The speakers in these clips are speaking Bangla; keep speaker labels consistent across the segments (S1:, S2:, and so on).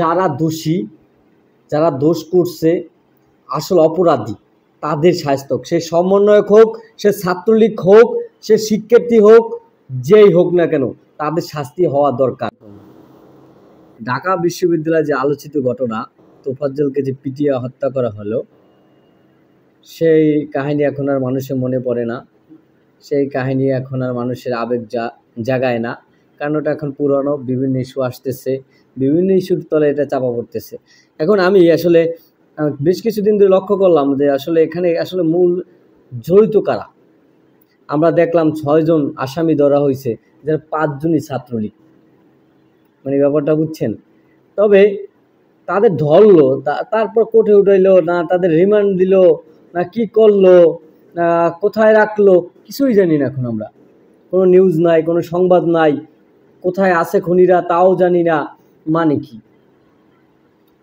S1: যারা দোষী, যারা দোষ করছে, আসল অপরাধী তাদের শাস্তি হোক। সে সমন্বয়ক হোক, সে ছাত্রলীগ হোক, সে শিক্ষার্থী হোক, যেই হোক না কেন তাদের শাস্তি হওয়া দরকার। ঢাকা বিশ্ববিদ্যালয়ে যে আলোচিত ঘটনা, তোফাজ্জলকে যে পিটিয়ে হত্যা করা হলো, সেই কাহিনী এখন আর মানুষের মনে পড়ে না। সেই কাহিনী এখন আর মানুষের আবেগ জাগায় না, কারণ ওটা এখন পুরনো। বিভিন্ন ইস্যু আসতেছে, বিভিন্ন ইস্যুর তলে এটা চাপা পড়তেছে। এখন আমি আসলে বেশ কিছুদিন ধরে লক্ষ্য করলাম যে আসলে এখানে আসলে মূল জড়িত কারা। আমরা দেখলাম 6 জন আসামি ধরা হয়েছে, যার 5 জনই ছাত্রলীগ। মানে ব্যাপারটা বুঝছেন? তবে তাদের ধরলো, তারপর কোর্টে উঠাইলো না, তাদের রিমান্ড দিল না, কি করলো না, কোথায় রাখলো, কিছুই জানি না। এখন আমরা কোনো নিউজ নাই, কোনো সংবাদ নাই, কোথায় আছে খুনিরা তাও জানি না। মানে কি?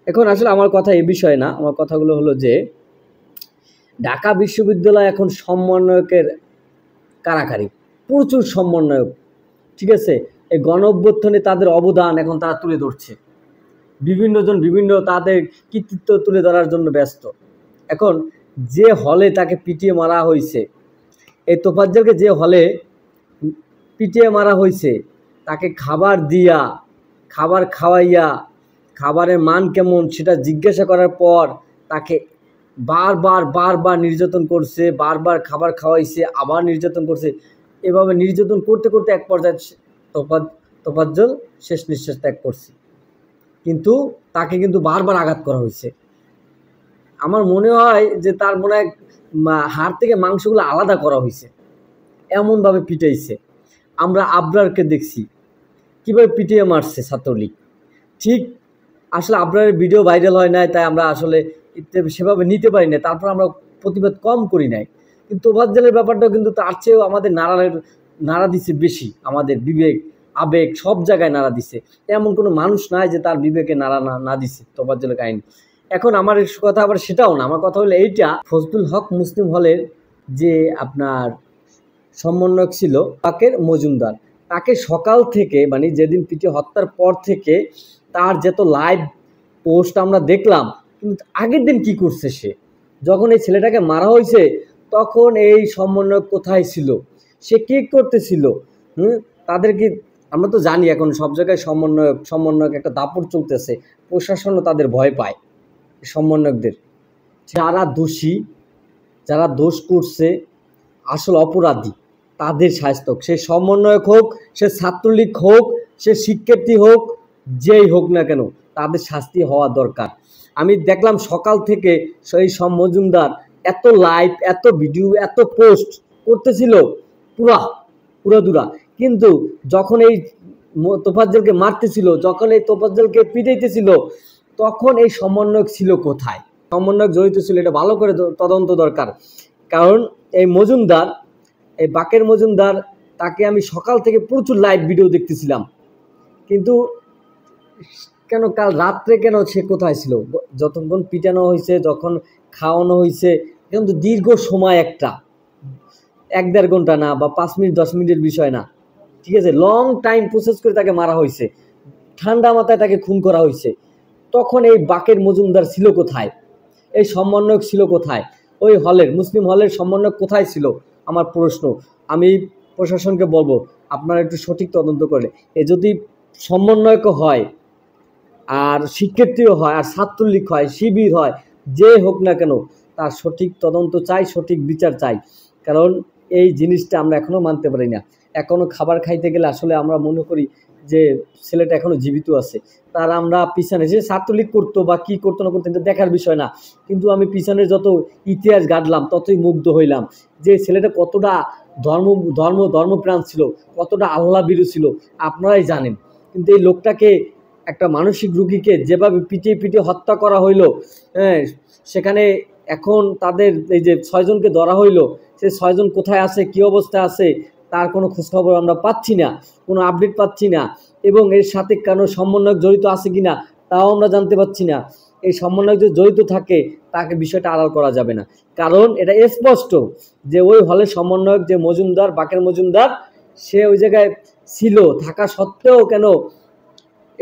S1: এখন আসলে আমার কথা এ বিষয় না, আমার কথাগুলো হলো যে ঢাকা বিশ্ববিদ্যালয় এখন সমন্বয়কের কারাকারি, প্রচুর সমন্বয়ক। ঠিক আছে, এই গণ অভ্যুত্থানে তাদের অবদান এখন তারা তুলে ধরছে। বিভিন্ন জন বিভিন্ন তাদের কৃতিত্ব তুলে ধরার জন্য ব্যস্ত। এখন যে হলে তাকে পিটিয়ে মারা হয়েছে, এই তোফাজ্জলকে যে হলে পিটিয়ে মারা হয়েছে, তাকে খাবার দিয়া, খাবার খাওয়াইয়া, খাবারের মান কেমন সেটা জিজ্ঞাসা করার পর তাকে বারবার নির্যাতন করছে, বারবার খাবার খাওয়াইছে, আবার নির্যাতন করছে। এভাবে নির্যাতন করতে করতে এক পর্যায়ে তোফাজ্জল শেষ নিঃশ্বাস ত্যাগ করছে। কিন্তু তাকে কিন্তু বারবার আঘাত করা হয়েছে। আমার মনে হয় যে তার মনে হয় হাড় থেকে মাংসগুলো আলাদা করা হয়েছে, এমনভাবে পিটাইছে। আমরা আবরারকে দেখছি কীভাবে পিটিয়ে মারছে ছাত্রলীগ। ঠিক আসলে আবরারের ভিডিও ভাইরাল হয় নাই, তাই আমরা আসলে সেভাবে নিতে পারি না, তারপর আমরা প্রতিবাদ কম করি নাই। কিন্তু তোফাজ্জলের ব্যাপারটাও কিন্তু তার চেয়েও আমাদের নাড়া দিচ্ছে বেশি। আমাদের বিবেক, আবেগ সব জায়গায় নাড়া দিছে। এমন কোনো মানুষ নাই যে তার বিবেকে নাড়া না দিছে তোফাজ্জলের কাহিনী। এখন আমার কথা আবার সেটাও না, আমার কথা হলো এইটা, ফজলুল হক মুসলিম হলের যে আপনার সমন্বয়ক ছিল বাকের মজুমদার, তাকে সকাল থেকে মানে যেদিন পিটিয়ে হত্যার পর থেকে তার যত লাইভ পোস্ট আমরা দেখলাম, কিন্তু আগের দিন কি করছে সে, যখন এই ছেলেটাকে মারা হয়েছে তখন এই সমন্বয়ক কোথায় ছিল, সে কী করতেছিল? তাদেরকে আমরা তো জানি এখন সব জায়গায় সমন্বয়ক একটা দাপট চলতেছে, প্রশাসনও তাদের ভয় পায় সমন্বয়কদের। যারা দোষী, যারা দোষ করছে, আসল অপরাধী তাদের শাস্তি হোক। সে সমন্বয়ক হোক, সে ছাত্রলীগ হোক, সে শিক্ষার্থী হোক, যেই হোক না কেন তাদের শাস্তি হওয়া দরকার। আমি দেখলাম সকাল থেকে সেই মজুমদার এত লাইভ, এত ভিডিও, এত পোস্ট করতেছিল পুরা, কিন্তু যখন এই তোফাজ্জলকে মারতেছিল, যখন এই তোফাজ্জলকে পিটাইতেছিল, তখন এই সমন্বয়ক ছিল কোথায়? সমন্বয়ক জড়িত ছিল, এটা ভালো করে তদন্ত দরকার। কারণ এই মজুমদার, এই বাকের মজুমদার, তাকে আমি সকাল থেকে প্রচুর লাইভ ভিডিও দেখতেছিলাম, কিন্তু কেন কাল রাত্রে কেন সে কোথায় ছিল? যতক্ষণ পিটানো হয়েছে, যখন খাওয়ানো হয়েছে, কিন্তু দীর্ঘ সময়, একটা 1-1.5 ঘন্টা না, বা 5 মিনিট 10 মিনিটের বিষয় না। ঠিক আছে, লং টাইম প্রসেস করে তাকে মারা হয়েছে, ঠান্ডা মাথায় তাকে খুন করা হয়েছে। তখন এই বাকের মজুমদার ছিল কোথায়? এই সমন্বয়ক ছিল কোথায়? ওই হলের, মুসলিম হলের সমন্বয়ক কোথায় ছিল? আমার প্রশ্ন। আমি প্রশাসনকে বলবো, আপনারা একটু সঠিক তদন্ত করে, এ যদি সমন্বয়ক হয়, আর শিক্ষার্থীও হয়, আর ছাত্রলীগ হয়, শিবির হয়, যে হোক না কেন তার সঠিক তদন্ত চাই, সঠিক বিচার চাই। কারণ এই জিনিসটা আমরা এখনও মানতে পারি না। এখনও খাবার খাইতে গেলে আসলে আমরা মনে করি যে ছেলেটা এখনও জীবিত আছে, তার আমরা পিছনে, যে ছাত্রলীগ করতো বা কী করতো না করতো এটা দেখার বিষয় না, কিন্তু আমি পিছনের যত ইতিহাস গাড়লাম ততই মুগ্ধ হইলাম যে ছেলেটা কতটা ধর্মপ্রাণ ছিল, কতটা আল্লাহ ভীরু ছিল, আপনারাই জানেন। কিন্তু এই লোকটাকে, একটা মানসিক রোগীকে যেভাবে পিটিয়ে হত্যা করা হইলো, হ্যাঁ, সেখানে এখন তাদের এই যে 6 জনকে ধরা হইলো, সেই 6 জন কোথায় আছে, কী অবস্থায় আছে, তার কোনো খোঁজখবর আমরা পাচ্ছি না, কোনো আপডেট পাচ্ছি না। এবং এর সাথে কোনো সমন্বয়ক জড়িত আছে কি না তাও আমরা জানতে পাচ্ছি না। এই সমন্বয়ক যদি জড়িত থাকে, তাকে বিষয়টা আড়াল করা যাবে না, কারণ এটা স্পষ্ট যে ওই হলে সমন্বয়ক যে মজুমদার, বাকের মজুমদার, সে ওই জায়গায় ছিল, থাকা সত্ত্বেও কেন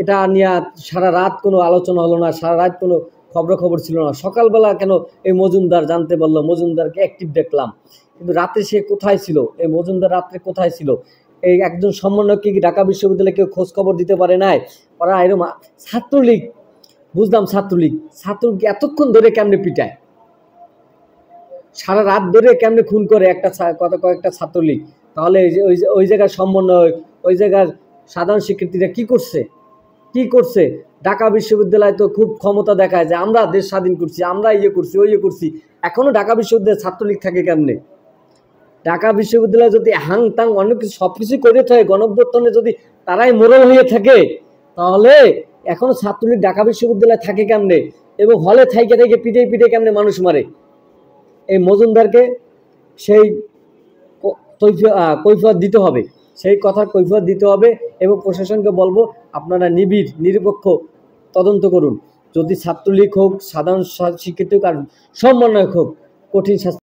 S1: এটা নিয়ে সারা রাত কোনো আলোচনা হলো না, সারা রাত কোনো খবরাখবর ছিল না। সকালবেলা কেন এই মজুমদার জানতে পারলো, মজুমদারকে অ্যাক্টিভ দেখলাম, কিন্তু রাতে সে কোথায় ছিল? এই মজুমদার রাত্রে কোথায় ছিল? এই একজন সমন্বয়ককে কি ঢাকা বিশ্ববিদ্যালয়ে কেউ খোঁজ খবর দিতে পারে নাই? ওরা এরকম ছাত্রলীগ, বুঝলাম ছাত্রলীগ এতক্ষণ ধরে কেমনে পিটায়, সারা রাত ধরে কেমনে খুন করে কয়েকটা ছাত্রলীগ? তাহলে ওই জায়গার সমন্বয়ক, ওই জায়গার সাধারণ শিক্ষার্থীরা কি করছে? ঢাকা বিশ্ববিদ্যালয় তো খুব ক্ষমতা দেখায় যে আমরা দেশ স্বাধীন করছি, আমরা করছি, করছি। এখনো ঢাকা বিশ্ববিদ্যালয়ে ছাত্রলীগ থাকে কেমনে? ঢাকা বিশ্ববিদ্যালয় যদি হাং তাং অনেক কিছু সবকিছু করে থাকে, গণঅভ্যুত্থানে যদি তারাই মোড়ল হয়ে থাকে, তাহলে এখনো ছাত্রলীগ ঢাকা বিশ্ববিদ্যালয়ে থাকে কেমনে? এবং হলে থাইকে পিটে কেমনে মানুষ মারে? এই মজুমদারকে সেই কৈফিয়ত দিতে হবে, সেই কথার কৈফিয়ত দিতে হবে। এবং প্রশাসনকে বলবো, আপনারা নিরপেক্ষ তদন্ত করুন। যদি ছাত্রলীগ হোক, সাধারণ শিক্ষিত হোক, আর সমন্বয়ক হোক, কঠিন শাস্তি